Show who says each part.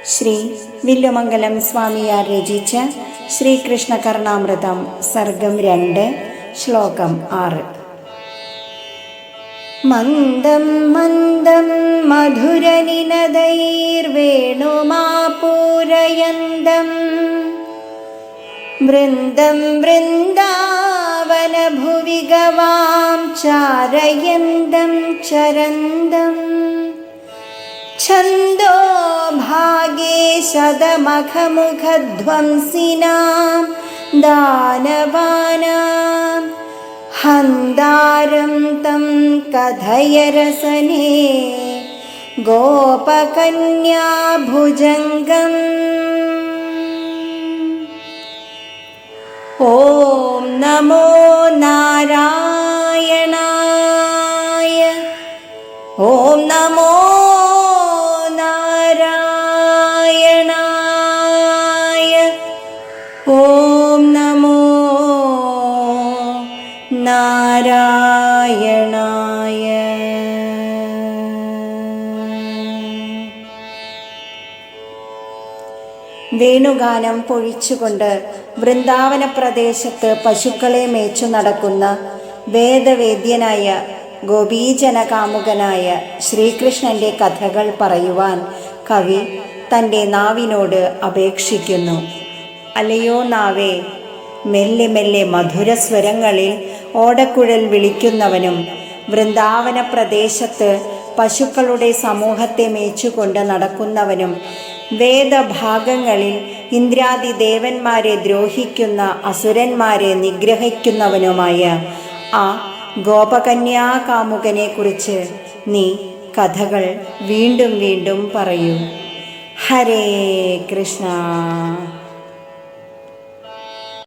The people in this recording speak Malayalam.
Speaker 1: ശ്രീ വില്ലുമംഗലം സ്വാമിയാർ രചിച്ച ശ്രീകൃഷ്ണ കർണാമൃതം സർഗം 2 ശ്ലോകം 6. മന്ദം മന്ദം മധുരനിനദൈർവേണുമാപൂരയന്തം വൃന്ദം വൃന്ദാവനഭുവി ഗവാം ചാരയന്തം ചരന്തം ഛന്ദോ ഭാഗേ ശതമഖമുഖധ്വംസിനാം ദാനവാനാം ഹന്താരം തം കഥയ രസനേ ഗോപകന്യാഭുജംഗം. ഓം നമോ നാരായണായ. ഓം നമോ നാരായണായ. ഓം നമോ നാരായണായ. വേണുഗാനം പൊഴിച്ചുകൊണ്ട് വൃന്ദാവന പ്രദേശത്ത് പശുക്കളെ മേച്ചു നടക്കുന്ന വേദവേദ്യനായ ഗോപീജനകാമുകനായ ശ്രീകൃഷ്ണന്റെ കഥകൾ പറയുവാൻ കവി തൻ്റെ നാവിനോട് അപേക്ഷിക്കുന്നു. അലയോ നാവേ, മെല്ലെ മെല്ലെ മധുരസ്വരങ്ങളിൽ ഓടക്കുഴൽ വിളിക്കുന്നവനും വൃന്ദാവന പ്രദേശത്ത് പശുക്കളുടെ സമൂഹത്തെ മേച്ചുകൊണ്ട് നടക്കുന്നവനും വേദഭാഗങ്ങളിൽ ഇന്ദ്രാദി ദേവന്മാരെ ദ്രോഹിക്കുന്ന അസുരന്മാരെ നിഗ്രഹിക്കുന്നവനുമായ ആ ഗോപകന്യാകാമുകനെ കുറിച്ച് നീ കഥകൾ വീണ്ടും വീണ്ടും പറയൂ. ഹരേ കൃഷ്ണ.